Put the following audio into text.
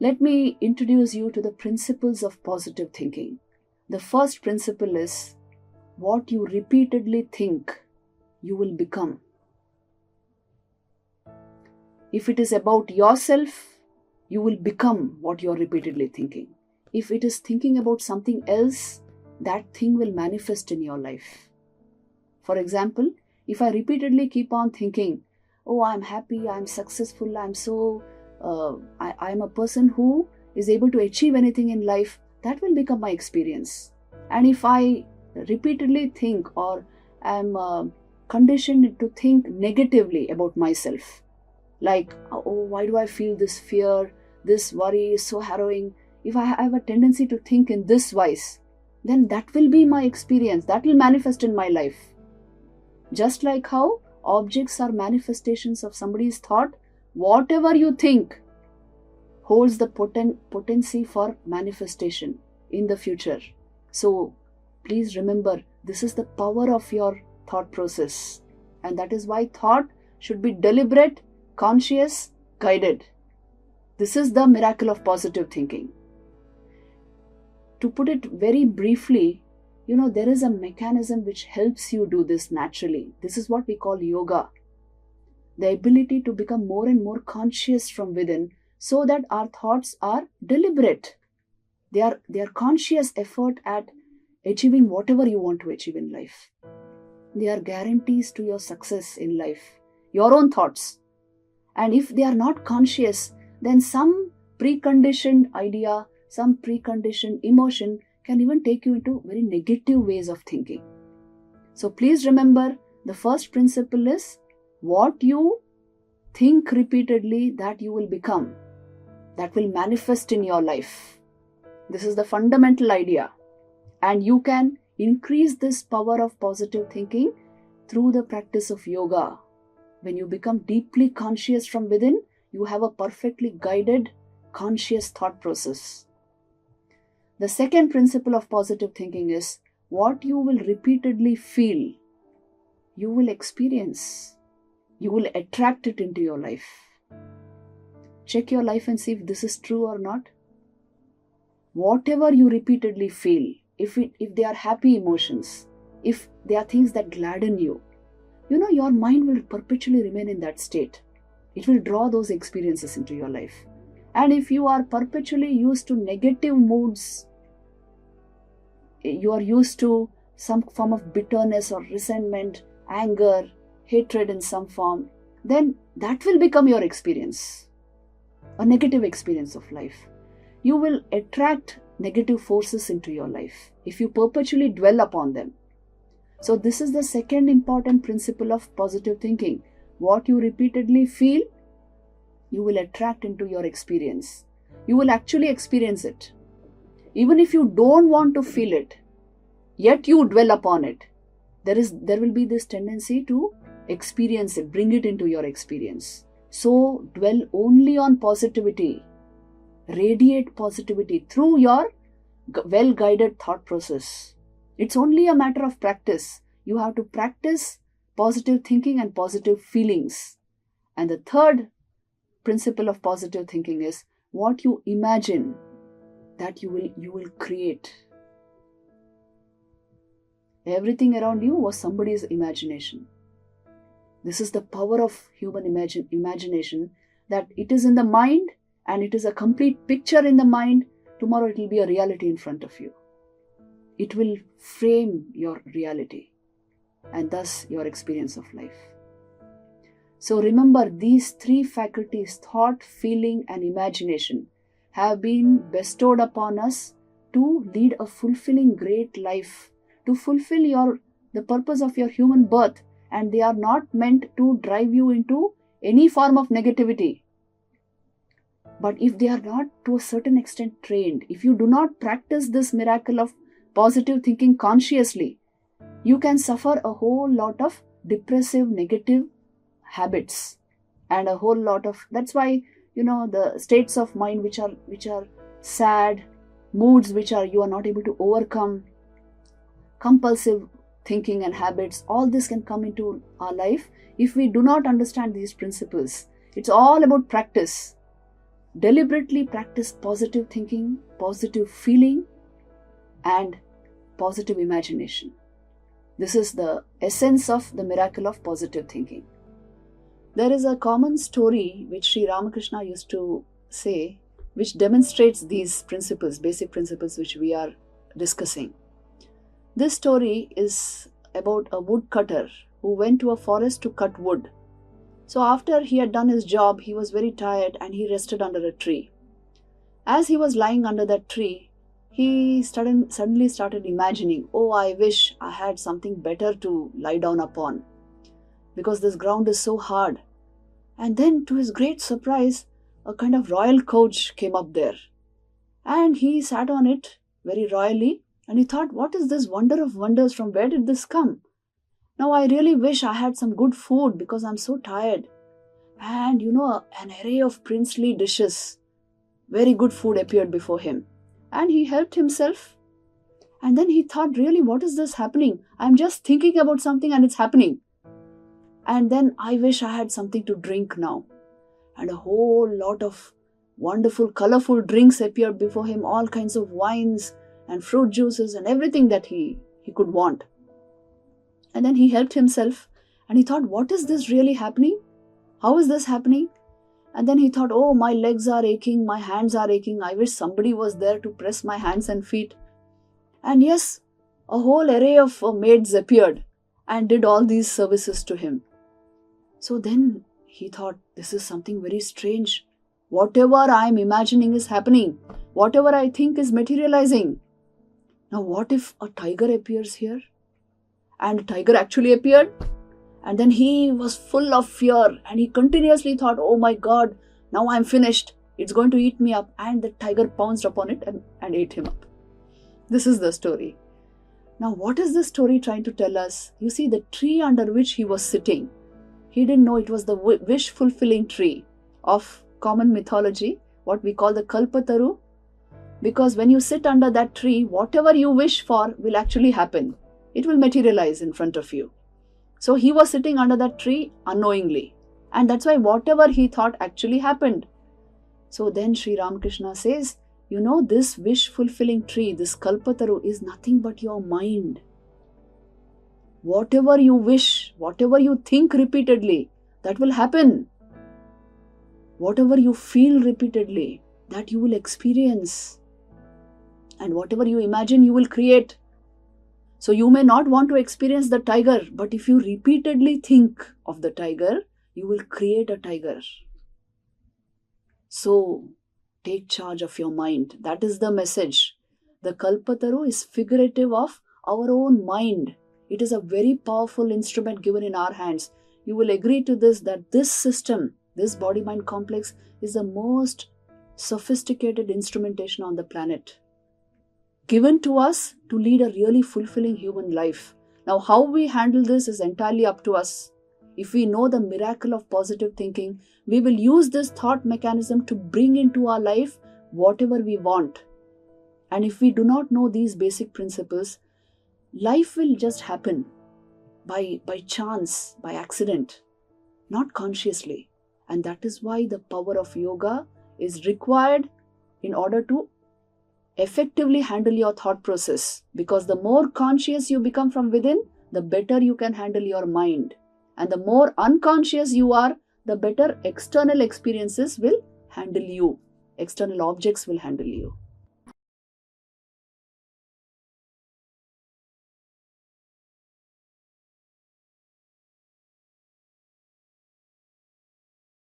Let me introduce you to the principles of positive thinking. The first principle is, what you repeatedly think, you will become. If it is about yourself, you will become what you are repeatedly thinking. If it is thinking about something else, that thing will manifest in your life. For example, if I repeatedly keep on thinking, oh, I'm happy, I'm successful, I'm a person who is able to achieve anything in life, that will become my experience. And if I repeatedly think, or am conditioned to think negatively about myself, like, oh, why do I feel this fear, this worry is so harrowing. If I have a tendency to think in this wise, then that will be my experience, that will manifest in my life. Just like how objects are manifestations of somebody's thought, whatever you think holds the potency for manifestation in the future. So please remember, this is the power of your thought process. And that is why thought should be deliberate, conscious, guided. This is the miracle of positive thinking. To put it very briefly, there is a mechanism which helps you do this naturally. This is what we call yoga. The ability to become more and more conscious from within, so that our thoughts are deliberate. They are conscious effort at achieving whatever you want to achieve in life. They are guarantees to your success in life. Your own thoughts. And if they are not conscious, then some preconditioned idea, some preconditioned emotion can even take you into very negative ways of thinking. So please remember, the first principle is, what you think repeatedly, that you will become. That will manifest in your life. This is the fundamental idea. And you can increase this power of positive thinking through the practice of yoga. When you become deeply conscious from within, you have a perfectly guided, conscious thought process. The second principle of positive thinking is, what you will repeatedly feel, you will experience. You will attract it into your life. Check your life and see if this is true or not. Whatever you repeatedly feel, if they are happy emotions, if they are things that gladden you, your mind will perpetually remain in that state. It will draw those experiences into your life. And if you are perpetually used to negative moods, you are used to some form of bitterness or resentment, anger, hatred in some form, then that will become your experience, a negative experience of life. You will attract negative forces into your life if you perpetually dwell upon them. So this is the second important principle of positive thinking. What you repeatedly feel, you will attract into your experience. You will actually experience it. Even if you don't want to feel it, yet you dwell upon it, there will be this tendency to experience it, bring it into your experience. So dwell only on positivity. Radiate positivity through your well-guided thought process. It's only a matter of practice. You have to practice positive thinking and positive feelings. And the third principle of positive thinking is, what you imagine, that you will create. Everything around you was somebody's imagination. This is the power of human imagination, that it is in the mind and it is a complete picture in the mind. Tomorrow it will be a reality in front of you. It will frame your reality and thus your experience of life. So remember, these three faculties, thought, feeling and imagination, have been bestowed upon us to lead a fulfilling great life, to fulfill the purpose of your human birth, and they are not meant to drive you into any form of negativity. But if they are not to a certain extent trained, if you do not practice this miracle of positive thinking consciously, you can suffer a whole lot of depressive, negative habits and a whole lot of, that's why the states of mind which are sad, moods which you are not able to overcome, compulsive thinking and habits, all this can come into our life if we do not understand these principles. It's all about practice. deliberately practice positive thinking, positive feeling, and positive imagination. This is the essence of the miracle of positive thinking. There is a common story which Sri Ramakrishna used to say, which demonstrates these principles, basic principles which we are discussing. This story is about a woodcutter who went to a forest to cut wood. So after he had done his job, he was very tired and he rested under a tree. As he was lying under that tree, he suddenly started imagining, oh, I wish I had something better to lie down upon, because this ground is so hard. And then, to his great surprise, a kind of royal couch came up there. And he sat on it very royally, and he thought, what is this wonder of wonders? From where did this come? Now I really wish I had some good food because I'm so tired. And an array of princely dishes, very good food appeared before him. And he helped himself. And then he thought, really, what is this happening? I'm just thinking about something and it's happening. And then I wish I had something to drink now. And a whole lot of wonderful, colorful drinks appeared before him, all kinds of wines and fruit juices and everything that he could want. And then he helped himself and he thought, what is this really happening? How is this happening? And then he thought, oh, my legs are aching, my hands are aching. I wish somebody was there to press my hands and feet. And yes, a whole array of maids appeared and did all these services to him. So then he thought, this is something very strange. Whatever I am imagining is happening. Whatever I think is materializing. Now what if a tiger appears here? And a tiger actually appeared. And then he was full of fear and he continuously thought, oh my God, now I'm finished. It's going to eat me up. And the tiger pounced upon it and ate him up. This is the story. Now what is this story trying to tell us? You see, the tree under which he was sitting, he didn't know it was the wish-fulfilling tree of common mythology, what we call the Kalpataru. Because when you sit under that tree, whatever you wish for will actually happen. It will materialize in front of you. So he was sitting under that tree unknowingly. And that's why whatever he thought actually happened. So then Sri Ramakrishna says, this wish-fulfilling tree, this Kalpataru, is nothing but your mind. Whatever you wish, whatever you think repeatedly, that will happen. Whatever you feel repeatedly, that you will experience. And whatever you imagine, you will create. So you may not want to experience the tiger, but if you repeatedly think of the tiger, you will create a tiger. So take charge of your mind. That is the message. The Kalpataru is figurative of our own mind. It is a very powerful instrument given in our hands. You will agree to this, that this system, this body-mind complex, is the most sophisticated instrumentation on the planet, given to us to lead a really fulfilling human life. Now, how we handle this is entirely up to us. If we know the miracle of positive thinking, we will use this thought mechanism to bring into our life whatever we want. And if we do not know these basic principles, life will just happen by chance, by accident, not consciously. And that is why the power of yoga is required in order to effectively handle your thought process. Because the more conscious you become from within, the better you can handle your mind. And the more unconscious you are, the better external experiences will handle you. External objects will handle you.